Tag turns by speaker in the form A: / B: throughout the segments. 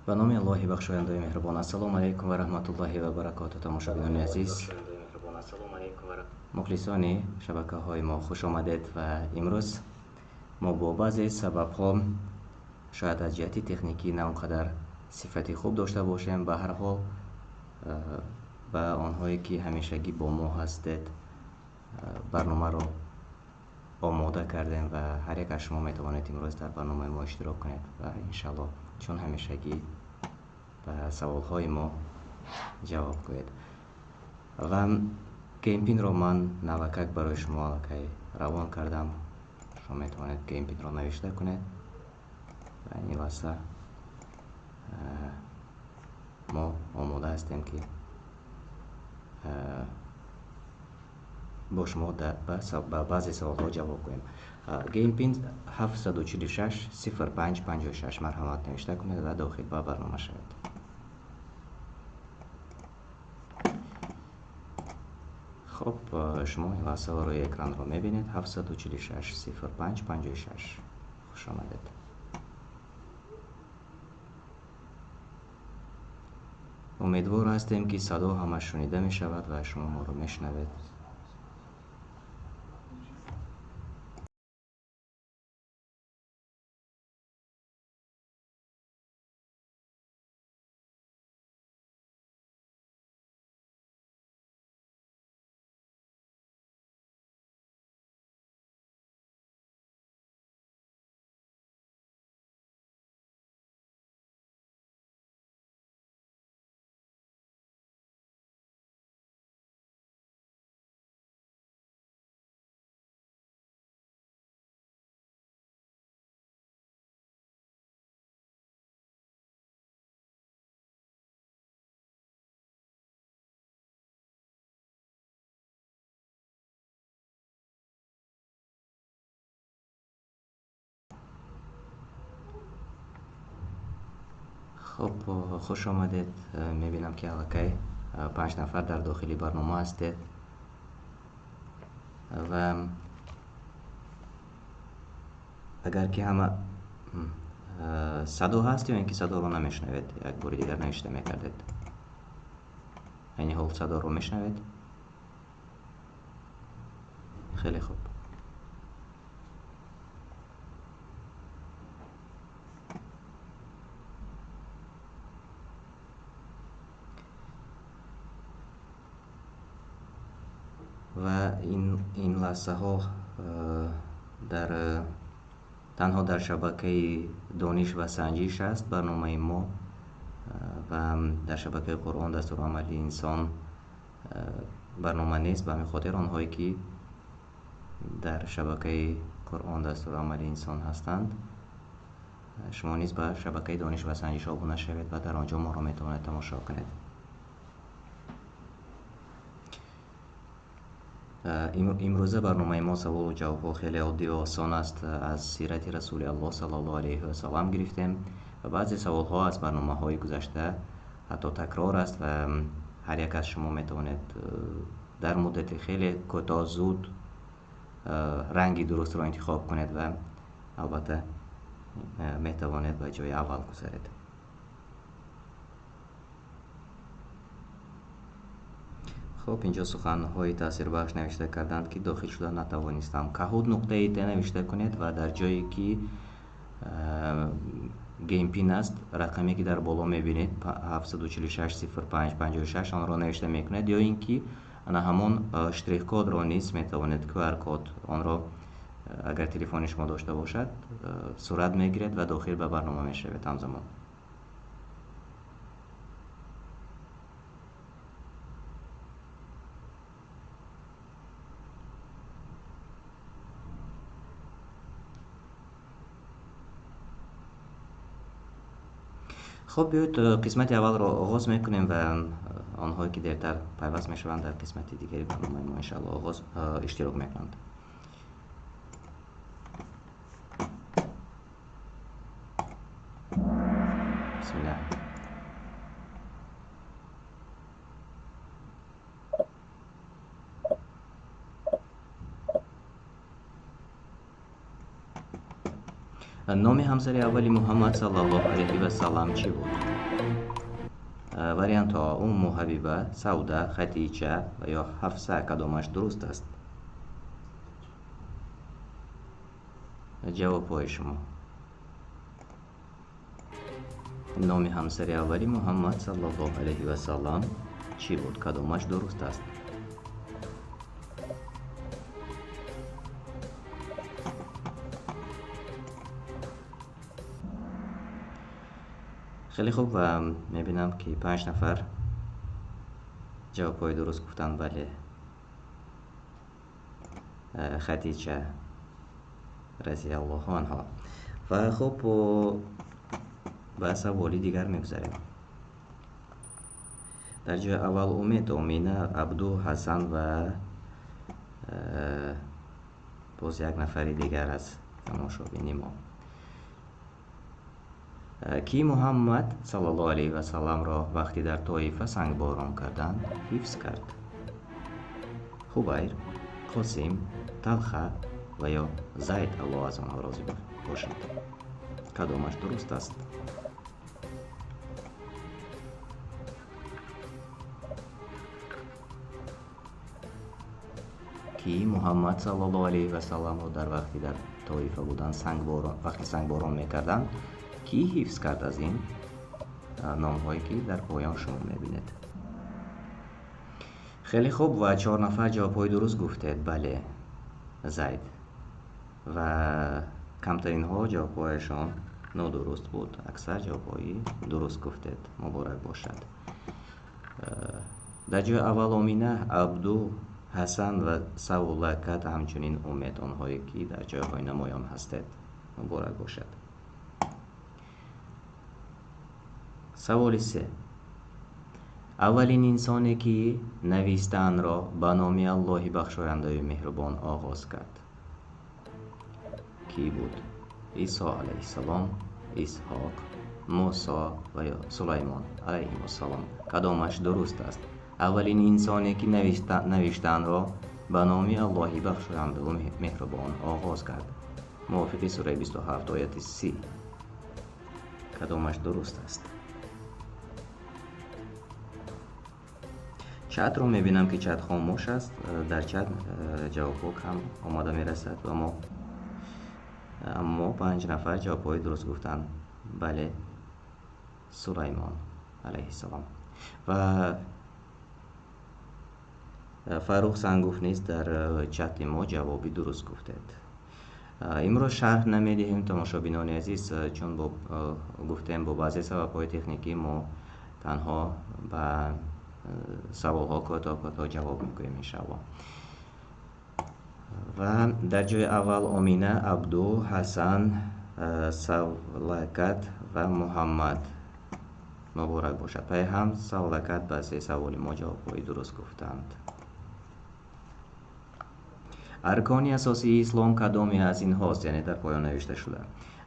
A: به نام الله بخشاینده مهربان. السلام علیکم و رحمت الله و برکاته. تماشاگران عزیز، مخلصان شبکه های ما، خوش آمدید. و امروز ما با بعضی سبب ها شاید از جهت تکنیکی نه اونقدر صفتی خوب داشته باشیم، به هر حال به آنهایی که همیشگی با ما هستید برنامه رو آماده کردیم و هر یک از شما میتوانید امروز در برنامه ما اشتراک کنید و انشالله چون همیشگی به سوال های ما جواب کنید. و گیم پین رو من نوکک برای شما که روان کردم. شما میتوانید گیم پین رو نوشته کنید و این واسه ما آماده هستیم که با شما به بعضی سوال ها جواب کنیم. گیم پین 746 0556 مرحمت نوشته کنید و داخل به برنامه شوید. خب شما این واسه روی اکران رو میبینید 746 0556. خوش آمدید. امیدوار هستیم که صدا همه شنیده می شود و شما ما رو میشنوید. خب خوش آمدید. میبینم که الکی 5 نفر در داخلی برنامه هستید و اگر که همه صدا هست یا اینکه صدا رو نمیشنوید یک بار دیگر نوشته میکردید. این حال صدا رو میشنوید؟ خیلی خوب. و این لحظه ها در تنها در شبکه دانش و سنجش است برنامه ما و در شبکه قرآن دستور عملی انسان برنامه نیست. به همین خاطر آنهایی که در شبکه قرآن دستور عملی انسان هستند شما نیز به شبکه دانش و سنجش آبونه شوید و در آنجا ما را میتوانید تماشا کنید. امروزه برنامه ما سوال و جواب ها خیلی عادی و آسان است. از سیرت رسول الله صلی الله علیه و سلم گرفتیم و بعضی سوال ها از برنامه های گذشته حتی تکرار است و هر یک از شما میتوانید در مدت خیلی کوتاه زود رنگی درست را انتخاب کنید و البته میتوانید به جای اول گذارید. خب اینجا سخن‌های تاثیربخش نوشته کردند که داخل شده نتوانستم. کهود نقطه ت نوشته کنید و در جایی که گیم پین است رقمی که در بالا میبینید 746 0556 آن را نوشته میکنید یا اینکه همون اشتراک کد را نیست میتوانید QR کد آن را اگر تلفن شما داشته باشد صورت میگیرید و داخل به برنامه میشوید همزمان. خب بیایید قسمت اول را آغاز میکنیم و آنهایی که دیرتر پیوست میشوند در قسمت دیگری برنامه ما انشاءالله آغاز اشتراک میکنند. بسم الله. نام همسر اولی محمد صلی الله علیه و سلام چی بود؟ وریانت ها ام حبیبه، سوده، خدیجه و یا حفصه کدامش درست است؟ جواب های شما. نام همسر اولی محمد صلی الله علیه و سلام چی بود؟ کدامش درست است؟ خیلی خوب و میبینم که 5 نفر جواب های درست گفتن. بله، خدیجه رضی الله عنها. و خب به سوالی دیگر میگذاریم. در جای اول امید، امینه، عبدو، حسن و باز یک نفری دیگر از تماشابین ما. کی محمد صلی الله علیه و سلم را وقتی در طایفه سنگباران کردند حفظ کرد؟ خبیر، قاسم، طلحه و یا زید، الله از آنها راضی باشد. کدامش درست است؟ کی محمد صلی الله علیه و سلم را در وقتی در طایفه بودن وقتی سنگباران میکردند کی حفظ کرد؟ از این نام هایی که در پایان شما میبینید. خیلی خوب و 4 نفر جواب های درست گفتید. بله، زید. و کمترین ها جواب هایشان نادرست بود. اکثر جواب هایی درست گفتید. مبارک باشد. در جای اول امینه، عبدو، حسن و سولکت همچنین امید، آنهایی که در جای های نمایان هستید. مبارک باشد. سوال 3. اولین انسانی که نوشتن را به نام الله بخشاینده و مهربان آغاز کرد کی بود؟ عیسی علیه السلام، اسحاق، موسی و یا سلیمان علیه السلام. کدامش درست است؟ اولین انسانی که نوشتن را به نام الله بخشاینده و مهربان آغاز کرد موافق سوره 27 آیت 30. کدامش درست است؟ چت رو میبینم که چت خاموش است. در چت جواب کم آماده میرسد و اما 5 نفر جواب های درست گفتن. بله، سلیمان علیه السلام. و فاروق سنگوف نیز در چت ما جوابی درست گفتید. امروز شرح نمیدهیم تماشابینان عزیز، چون گفتیم با بعضی سبب‌های تکنیکی ما تنها به سوال‌ها کوتاه جواب میکنیم انشاءالله. و در جای اول امینه، عبدو، حسن، سولکت و محمد. مبارک باشد. پای هم سولکت به 3 سوال ما جواب‌های درست گفتند. ارکان اساسی اسلام کدامی از این هاست؟ یعنی در پایان نوشته شده.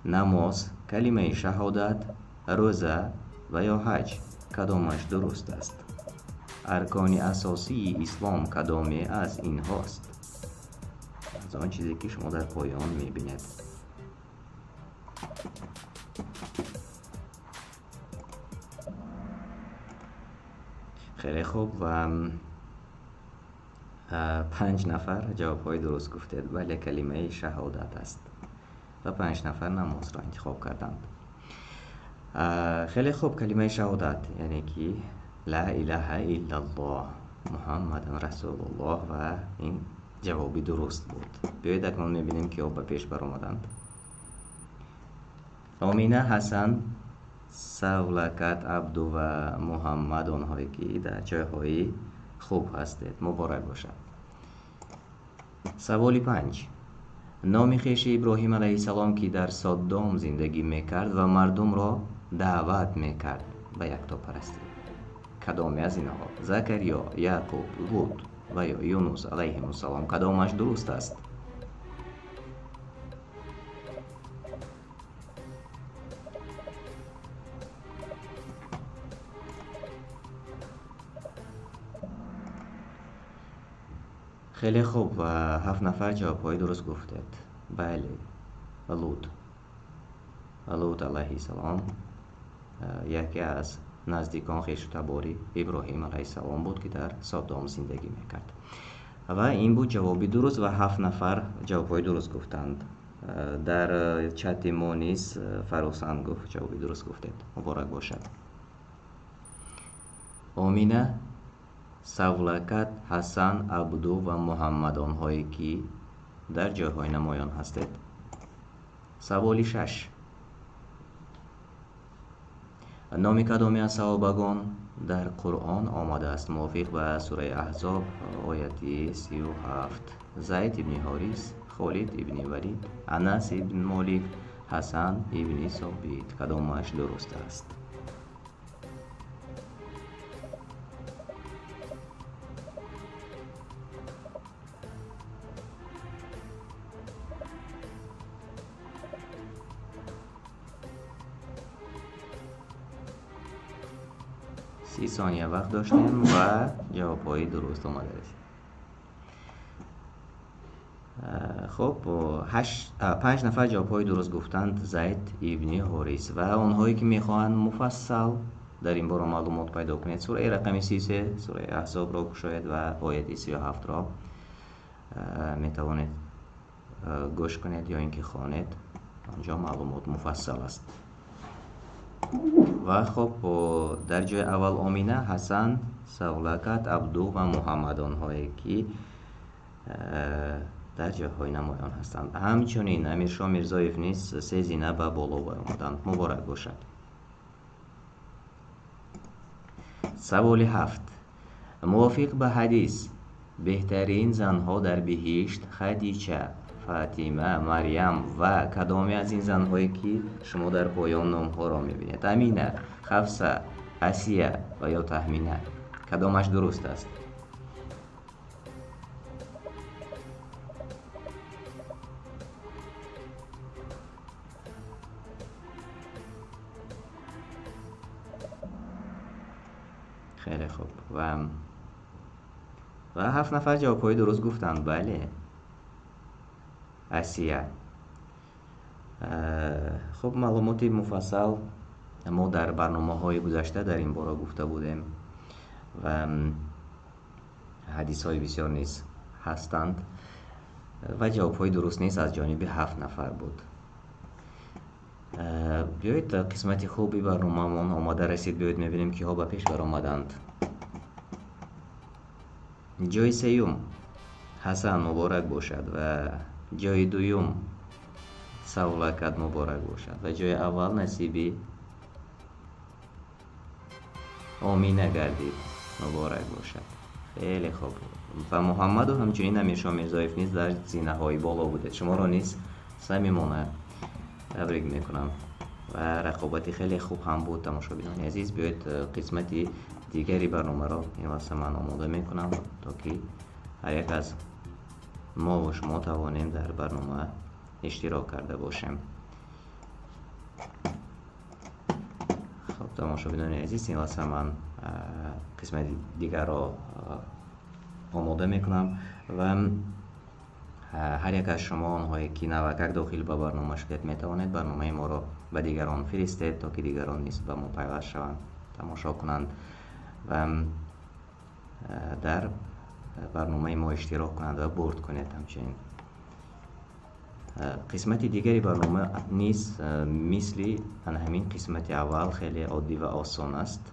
A: نماز، کلمه شهادت، روزه و یا حج. کدامش درست است؟ ارکان اساسی اسلام کدامی از این هاست؟ از آن چیزی که شما در پایان میبینید. خیلی خوب و 5 نفر جواب های درست گفتید. بله، کلمه شهادت است و 5 نفر نماز را انتخاب کردند. خیلی خوب، کلمه شهادت یعنی که لا اله الا الله محمد رسول الله و این جوابی درست بود. بیایید اکنون میبینیم که به پیش بر آمدند. امینه، حسن، سولکت، عبدو و محمد، آنهایی که در جایهای خوب هستید. مبارک باشد. سوال 5. نام خویش ابراهیم علیه السلام که در صدام زندگی میکرد و مردم را دعوت میکرد به یکتا پرستی کدامی از اینها؟ زکریا، یعقوب، لوط و یا یونس علیه السلام. کدامش درست است؟ خیلی خوب و 7 نفر جواب های درست گفتید. بله، لوط. لوط علیه السلام یکی از نزدیکان خویشتباری ابراهیم علیه السلام بود که در سودام زندگی میکرد و این بود جوابی درست و 7 نفر جوابهای درست گفتند. در چت ما نیز فروسان گفت جوابی درست گفتید، مبارک باشد. آمینه، سولکت، حسن، عبدو و محمد آنهایی که در جاهای نمایان هستید. سوالی 6. نام کدامی از صحابگان در قرآن آمده است موافق به سوره احزاب آیه 37؟ زید ابن حارث، خالد ابن ولید، انس ابن مالک، حسن ابن ثابت. کدامش درست است؟ سی ثانیه وقت داشتیم و جوابهای درست آمده است. خب 5 نفر جوابهای درست گفتند زید ابن حارث و آنهایی که میخواهند مفصل در این باره معلومات پیدا کنید سوره رقم 33 سوره احزاب را گشایید و آیه 37 را میتوانید گوش کنید یا اینکه خوانید، آنجا معلومات مفصل است. و خب در جای اول آمینه، حسن، سولکت، عبدو و محمد آنهایی که در جاهای نمایان هستند. همچنین امیرشاه میرزایف نیز 3 زینه به بالا آمدند. مبارک باشد. سوال 7. موافق به حدیث بهترین زنها در بهشت خدیجه، فاطمه، مریم و کدامی از این زنهایی که شما در پایان نامها را میبینید؟ امینه، حفصه، آسیه و یا تهمینه. کدامش درست است؟ خیلی خوب. و 7 نفر جوابهای درست گفتند. بله، آسیه. خب معلومات مفصل ما در برنامه‌های گذشته در این باره گفته بودیم و حدیث‌های بسیار نیز هستند و جوابهای درست نیز از جانب 7 نفر بود. بیایید قسمت خوبی برنامه‌مون آماده رسید. بیایید می‌بینیم که ها به پیش برآمدند. جای سیوم حسن مبارک باشد و جای دوم سولکت مبارک باشد و جای اول نصیبی آمینه گردید. مبارک باشد. خیلی خوب. و محمد و همچنین امیرشاه میرزایف نیز در زینه های بالا بوده. شما را نیز صمیمانه تبریک میکنم و رقابتی خیلی خوب هم بود. تماشاگران عزیز، بیایید قسمت دیگری برنامه را این واسه من آماده میکنم تا که هر یک از ما و شما توانیم در برنامه اشتراک کرده باشیم. خب تماشاگران عزیز، این واسه من قسمت دیگر را آماده میکنم و هر یک از شما آنهایی که نوکر داخل به برنامه شدید میتوانید برنامه ما را به دیگران فرستید تا که دیگران نیز به ما پیوست شوند، تماشا کنند و در برنامه ما اشتراک کنند و برد کنید. همچنین قسمت دیگری برنامه نیست مثل همین قسمت اول خیلی عادی و آسان است.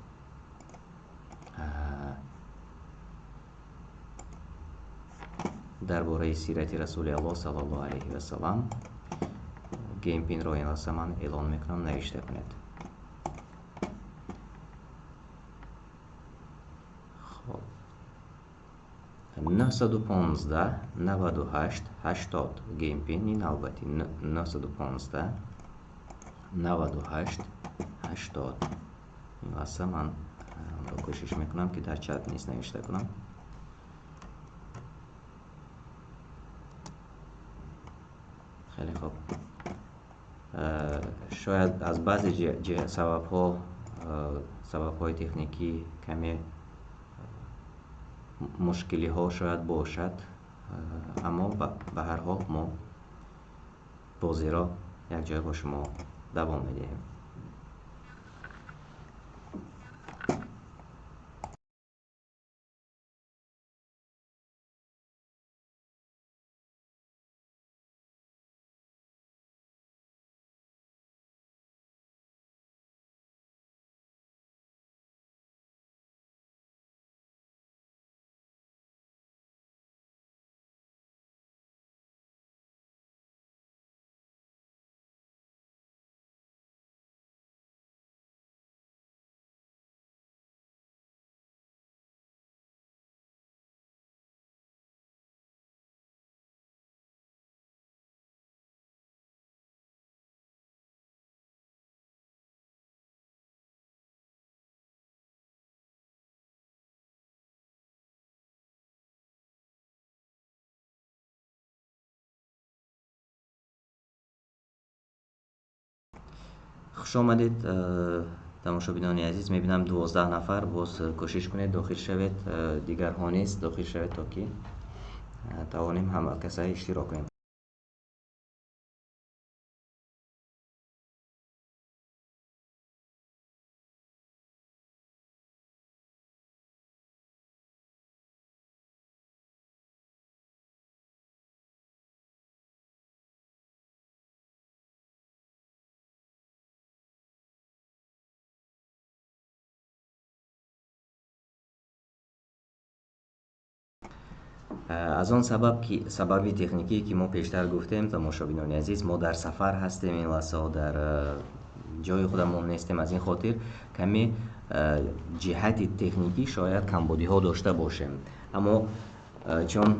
A: درباره سیرت رسول الله صلی الله علیه و سلام گیم پین را این واسه من اعلان میکنم، نوشته کنید. خب 915 98 80 گیم پین، این البته 915 98 80. این واسه من را کوشش میکنم که در چت نیست نوشته کنم. خیلی خوب. شاید از بعضی سبب‌های تکنیکی کمی مشکلی ها شاید باشد، اما به هر حال ما بازی را یک جای با شما دوام میدهیم. خوش آمدید تماشابینان عزیز. میبینم 12 نفر. باز کوشش کنید داخل شوید، دیگر ها نیست داخل شوید تا که توانیم همه کسایی اشتراک کنیم. از آن سبب تکنیکی که ما پیشتر گفتیم تماشابینان عزیز، ما در سفر هستیم این لحظه، در جای خودمون نیستیم. از این خاطر کمی جهت تکنیکی شاید کمبودی ها داشته باشیم، اما چون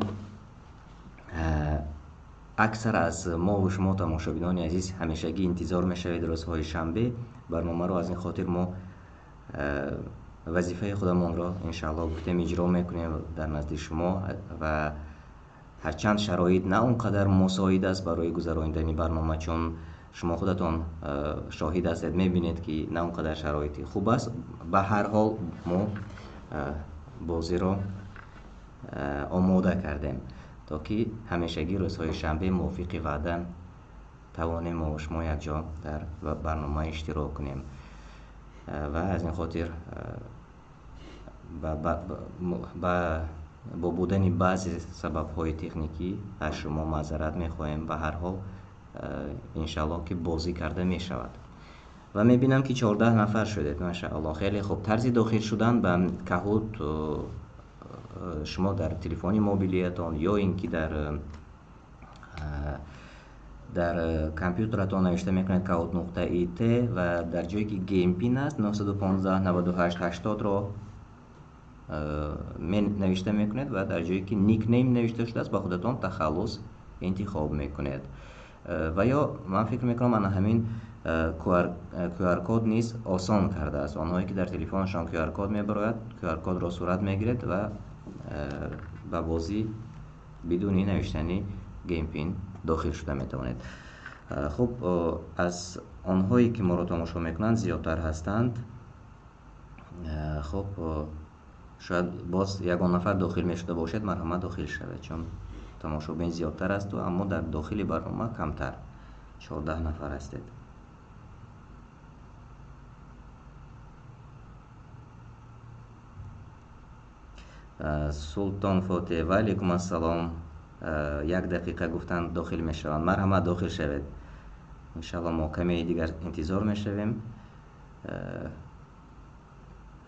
A: اکثر از ما و شما تماشابینان عزیز همیشگی انتظار میشوید روزهای شنبه برنامه رو، از این خاطر ما وظیفه خودمون را انشاءالله گفتیم اجرا میکنیم در نزد شما و هرچند شرایط نه اونقدر مساعد است برای گذراندن برنامه، چون شما خودتان شاهد هستید میبینید که نه اونقدر شرایطی خوب است. به هر حال ما بازی را آماده کردیم تا که همیشگی روزهای شنبه موافق وعده توانیم ما و شما یک جا در برنامه اشتراک کنیم و از این خاطر با بودن بعضی سبب‌های تکنیکی از شما معذرت می‌خواهیم. به هر حال انشالله که بازی کرده می‌شود و می‌بینم که 14 نفر شدید. ماشاءالله خیلی خوب. طرز داخل شدن به کهوت شما در تلفن موبیلیتان یا اینکه در کامپیوترتان نوشته میکنید کهوت نقطه ایت و در جایی که گیم پین است 915 98 80 را نوشته میکنید و در جایی که نیک نیم نوشته شده است با خودتان تخلص انتخاب میکنید و یا من فکر میکنم من همین QR کد نیز آسان کرده است. آنهایی که در تلفنشان QR کد میبراید QR کد را صورت میگیرید و به بازی بدون نوشتنی گیم پین داخل شده میتوانید. خب از آنهایی که ما را تماشا میکنند زیادتر هستند. خب شاید باز یگان نفر داخل میشده باشد، مرحمت داخل شود چون تماشابین زیادتر است و اما در داخل برنامه کمتر 14 نفر هستید. سلطان فاتح و علیکم السلام. 1 دقیقه گفتن داخل میشوند. مرحمت داخل شوید. انشاءالله ما کمی دیگر انتظار میشویم.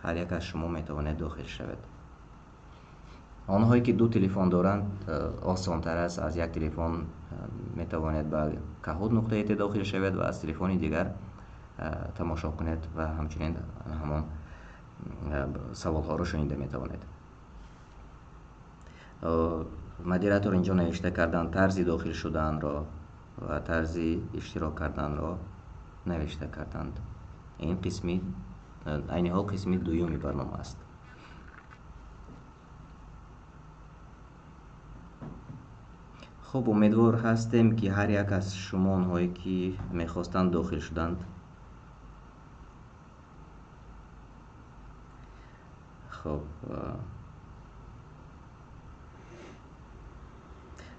A: هر یک از شما میتواند داخل شود. آنهایی که دو تلفن دارند آسان تر است. از یک تلفن میتواند به کهوت نقطه ایت داخل شود و از تلفن دیگر تماشا کنید و همچنین همان سوال ها را شنیده میتواند. مدیراتور اینجا نوشته کردن طرز داخل شدن را و طرز اشتراک کردن را نوشته کردند. این قسمی عین حال قسمی دومی برنامه است. خب امیدوار هستیم که هر یک از شما آنهایی که میخواستند داخل شدند. خب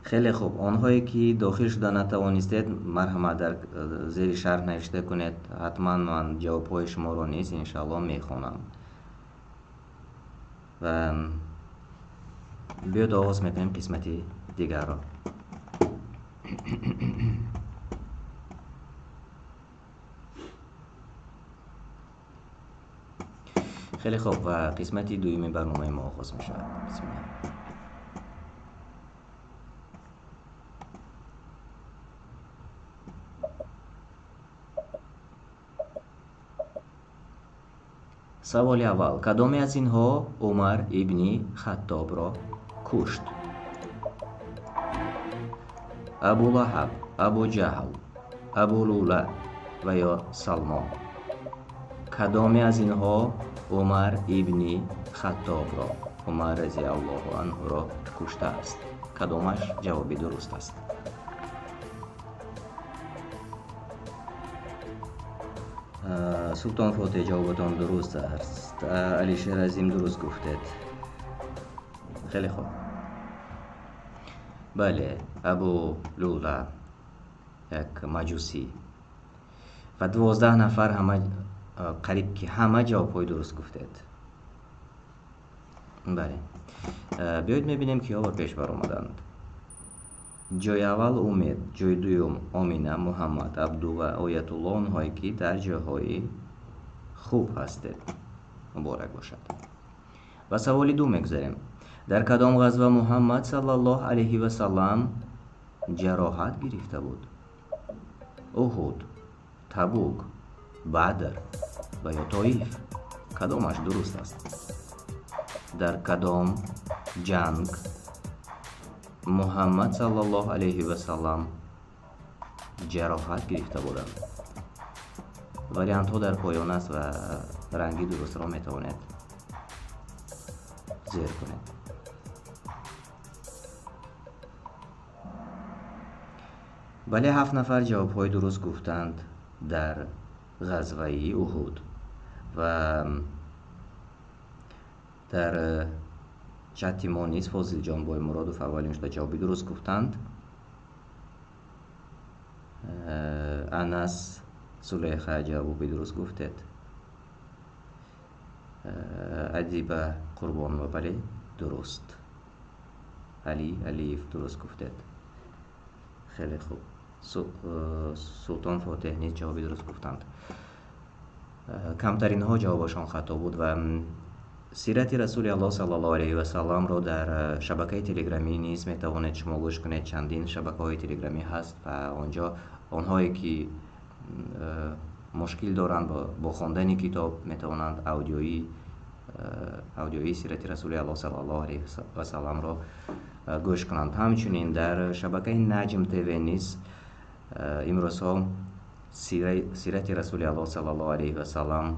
A: خیلی خوب. آنهایی که داخل شده نتوانستید مرحمت در زیر شرح نوشته کنید. حتما من جوابهای شما رو نیز انشالله میخونم و بیاید آغاز میکنیم قسمتی دیگر را. خیلی خوب. و قسمتی دویمی برنامه ما آغاز می شود. بسم الله. سوال اول: کدام از اینها عمر ابن خطاب را کشت؟ ابو لهب، ابو جهل، ابو لوله و یا سلمان. کدام از اینها عمر ابن خطاب را، عمر رضی الله عنه را کشته است؟ کدامش جوابی درست است؟ سلطان فاتح جوابتان درست است. علی شیر عظیم درست گفتید. خیلی خوب. بله، ابو لولا یک مجوسی و 12 نفر همه قریب که همه جوابهای درست گفتید. بله، بیایید میبینیم که ها با پیش بر آمدند. جای اول امید، جای دوم آمینه، محمد، عبدو و آیت الله آنهایی که در جاهای خوب هستید. مبارک باشد. و سوال دو میگذاریم. در کدام غزوه محمد صلی الله علیه و سلم جراحت گرفته بود؟ احد، تبوک، بدر و یا طائف. کدامش درست است؟ در کدام جنگ محمد صلی الله علیه و سلم جراحت گرفته بودند؟ واریانت ها در پایان است و رنگی درست را میتوانید زیر کنید. بله، 7 نفر جواب های درست گفتند در غزوه احد و در چت ما نیز فاضل جان بای مرادوف اولین شده جوابی درست گفتند. انس سلیخه جوابی درست گفتید. ادیبه قربان و بله درست. علی علیف درست گفتید. خیلی خوب. سلطان فاتح نیز جوابی درست گفتند. کمترین ها جوابشان خطا بود و سیرت رسول الله صلی الله علیه و سلم را در شبکه تلگرامی نیز میتوانید شما گوش کنید. چندین شبکه های تلگرامی هست و آنجا آنهایی که مشکل دارند با خواندن کتاب میتوانند اودیویی سیرت رسول الله صلی الله علیه و سلم را گوش کنند. همچنین در شبکه نجم تیوی نیز امروز ها سیرت رسول الله صلی الله علیه و سلم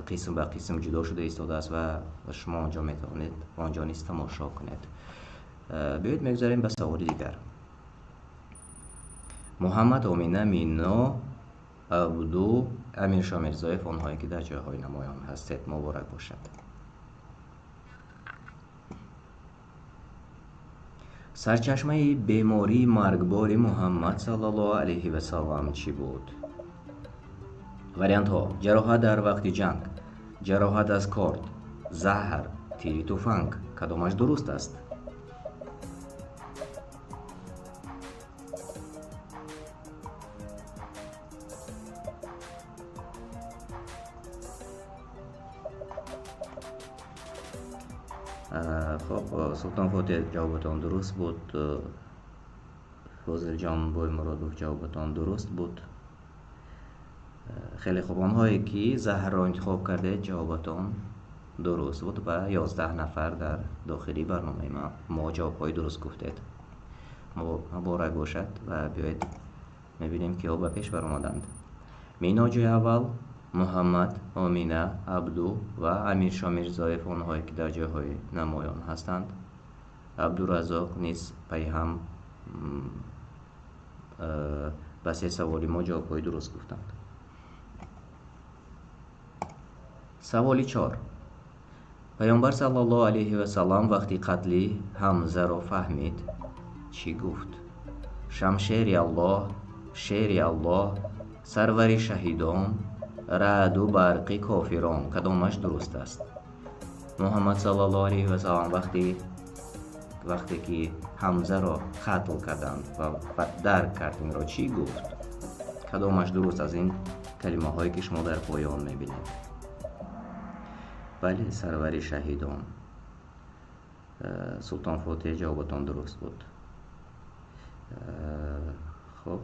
A: قسم به قسم جدا شده ایستاده است و شما آنجا میتوانید آنجا نیز تماشا کنید. بیایید میگذاریم به سوال دیگر. محمد، آمینه، مینا، عبدو، امیر شاه میرزایف آنهایی که در جاهای نمایان هستید. مبارک باشد. سرچشمه بیماری مرگبار محمد صلی الله علیه و سلم چی بود؟ واریانت ها: جراحت در وقت جنگ، جراحت از کارد، زهر، تیر تفنگ. کدامش درست است؟ خب، سلطان فاتح جوابتان درست بود. فاضل جان بای مرادوف جوابتان درست بود. خیلی خوب. آنهایی که زهر را انتخاب کرده جوابتان درست بود و 11 نفر در داخلی برنامه ما جوابهای درست گفتید. مبارک باشد و بیایید میبینیم که ها به پیش برآمدند. مینا جای اول، محمد، آمینه، عبدو و امیر شاه میرزایف آنهایی که در جاهای نمایان هستند. عبدالرزاق نیز پی هم به 3 سوالی ما جوابهای درست گفتند. سوالی 4: پیامبر صلی الله علیه و سلم وقتی قتل حمزه را فهمید چی گفت؟ شمشیر الله، شیر الله، سرور شهیدان، رعد و برق کافران. کدامش درست است؟ محمد صلی الله علیه و سلم وقتی که حمزه را قتل کردند و درک کرد این را چی گفت؟ کدامش درست از این کلمه هایی که شما در پایان میبینید؟ بله، سرور شهیدان. سلطان فاتح جوابتان درست بود. خب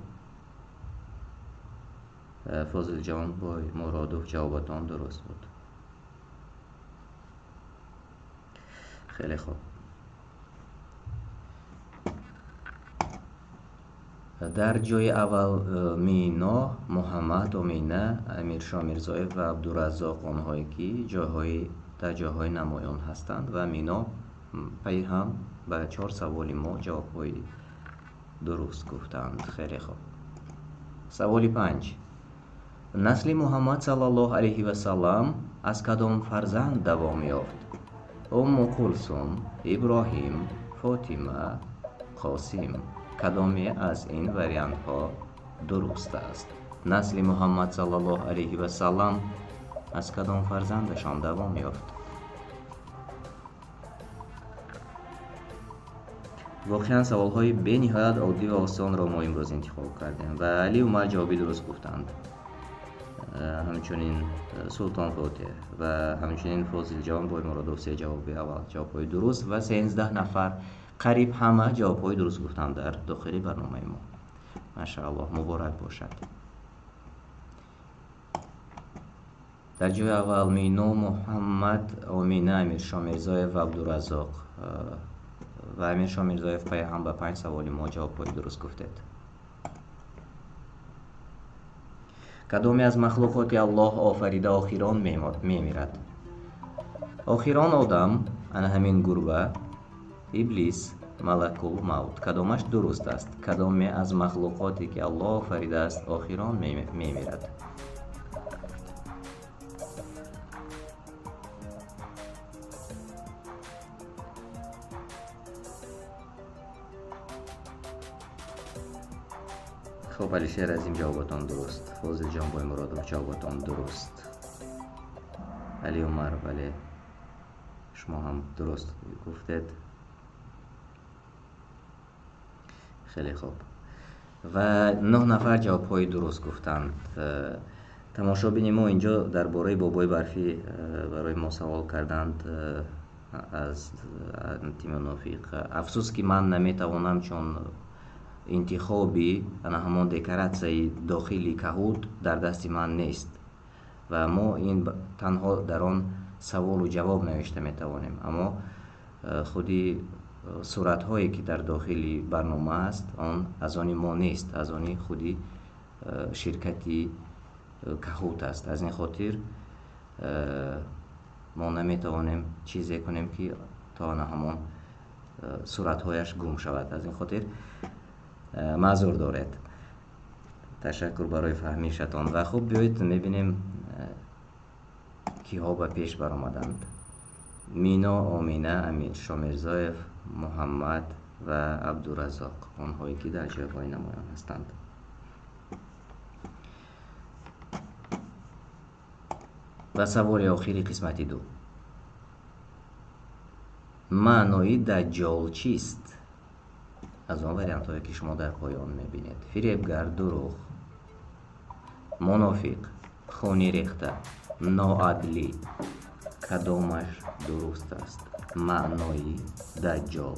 A: فاضل جان با مرادوف جوابتان درست بود. خیلی خوب. در جای اول مینا، محمد، امینه، امیرشاه میرزایف و عبدالرزاق آنهایی که در جاهای نمایان هستند و مینا پی هم به 4 سوال ما جوابهای درست گفتند. خیلی خوب. سوال 5. نسل محمد صلی الله علیه و سلم از کدام فرزند دوام یافت؟ ام کلثوم، ابراهیم، فاطمه، قاسم. کدامی از این وریانت ها درست است؟ نسل محمد صلی الله علیه و سلم از کدام فرزندشان دوام یافت؟ واقعا سوال های به نهایت عادی و آسان را ما امروز انتخاب کردیم و علی عمر جوابی درست گفتند، همچنین سلطان فاتح و همچنین فاضل جان با مرادوف 3 جوابهای درست و 13 نفر قریب همه جوابهای درست گفتند در داخل برنامه ما. ماشاءالله، مبارک باشد. در جای اول مینا، محمد، امینه، امیرشاه میرزایف و عبدالرزاق و امیرشاه میرزایف پای هم به 5 سوال ما جوابهای درست گفتید. کدامی از مخلوقات الله آفریده آخران میمیرد؟ آخران آدم، انا همین گربه، ابلیس، ملک الموت. کدامش درست است؟ کدامی از مخلوقاتی که الله آفریده است آخران میمیرد؟ خب علی شهر از این جوابتان درست. فاضل جان با مرادوف جوابتان درست. علی عمر، بله شما هم درست گفتید. خیلی خوب. و 9 نفر جوابهای درست گفتند. تماشابین ما اینجا درباره بابای برفی برای ما سوال کردند از تیم نافیق. افسوس که من نمیتوانم، چون انتخابی همان دکراتسای داخلی کهود در دست من نیست و ما این تنها در آن سوال و جواب نوشته میتوانیم، اما خودی صورت هایی که در داخلی برنامه است آن از آن ما نیست، از آن خودی شرکتی کهود است. از این خاطر ما نمیتوانیم چیزی کنیم که تا همان صورت هایش گم شود. از این خاطر معذور دارد. تشکر برای فهمیشتان. و خوب بیایید میبینیم کیها به پیش برآمدند. مینا، امینه، امیرشاه میرزایف، محمد و عبدالرزاق، آنهایی که در جایگاه نمایان هستند. و سوال آخری قسمت 2. معنای دجال چیست؟ از آن وریانت هایی که شما در پایان میبینید: فریبگر، دروغ، منافق، خونی ریخته، ناعدلی. کدامش درست است؟ معنای دجال.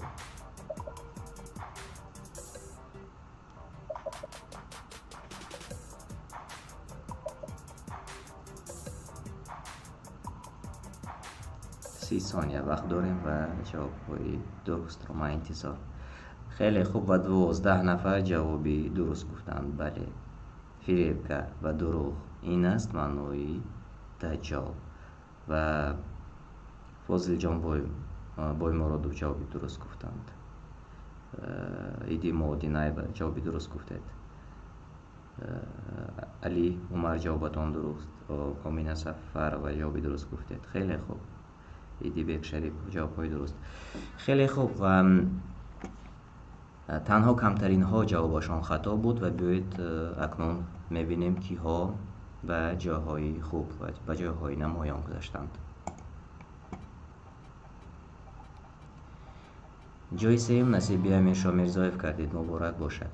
A: سی ثانیه وقت داریم و جوابهای درست رو ما انتظار. خیلی خوب. و 12 نفر جوابی درست گفتند. بله، فریبگر و دروغ این است معنای دجال. و فاضل جان بای مرادوف جوابی درست گفتند. ایدی مودی نایب جوابی درست گفتید. علی عمر جوابتان درست. امینه سفر و جوابی درست گفتید. خیلی خوب. ایدی بیک شریف جوابهای درست. خیلی خوب. تنها کمترین ها جوابشان خطا بود و بیایید اکنون میبینیم کیها به جاهای خوب و به جاهای نمایان گذاشتند. جای سوم نصیبی امیرشاه میرزایف کردید، مبارک باشد.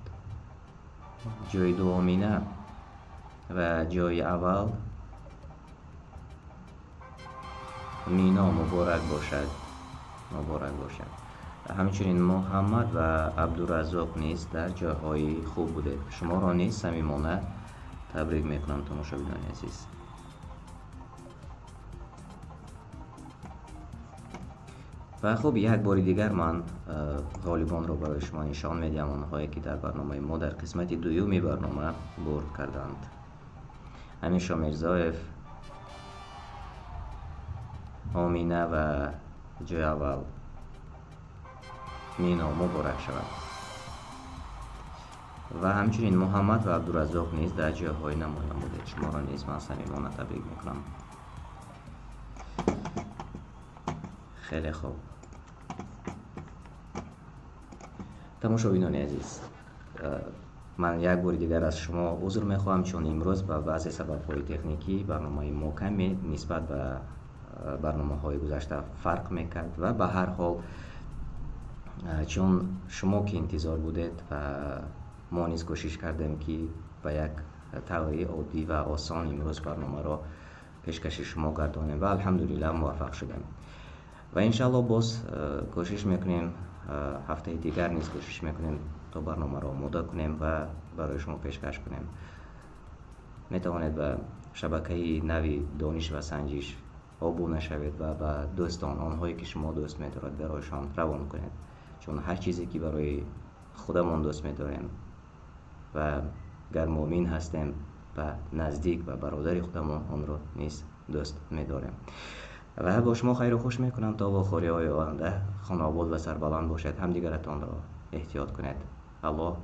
A: جای دومینه و جای اول مینا، مبارک باشد، مبارک باشد. همچنین محمد و عبدالرزاق نیز در جاهای خوب بوده. شما را نیز صمیمانه تبریک میکنم تماشاگران عزیز. و خب یک بار دیگر من غالبان را برای شما نشان میدم، آنهایی که در برنامه ما در قسمت دومی برنامه برد کردند. امیرشاه میرزایف، آمینه و جای اول مینا، مبارک شود. و همچنین محمد و عبدالرزاق نیز در جاهای نمایان بوده. شما را نیز من صمیمانه تبریک میکنم. خیلی خوب تماشاگران عزیز، من یک بار دیگر از شما عذر میخواهم چون امروز به بعضی سبب‌های تکنیکی برنامه ما کمی نسبت به برنامه‌های گذشته فرق میکرد و به هر حال چون شما که انتظار بودید و ما نیز کوشش کردیم که به یک طریق عادی و آسان امروز برنامه را پیشکش شما گردانیم و الحمدلله موفق شدیم و انشالله باز کوشش میکنیم هفته دیگر نیز کوشش میکنیم تا برنامه را آماده کنیم و برای شما پیشکش کنیم. میتوانید به شبکه نوی دانش و سنجش آبونه شوید و به دوستان، آنهایی که شما دوست می‌دارید، برایشان روان کنید، چون هر چیزی که برای خودمان دوست می‌داریم و گر مؤمن هستیم و نزدیک و برادر خودمان آن را نیز دوست می‌داریم. و با شما خیر و خوش میکنم تا با خوری‌های آینده خانه آباد و سربلند باشد. همدیگرتان را احتیاط کنید. الله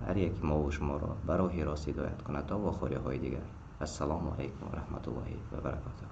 A: هر یک ما و شما را برای راست هدایت کند تا با خوری‌های دیگر. السلام علیکم و رحمت الله و برکاته.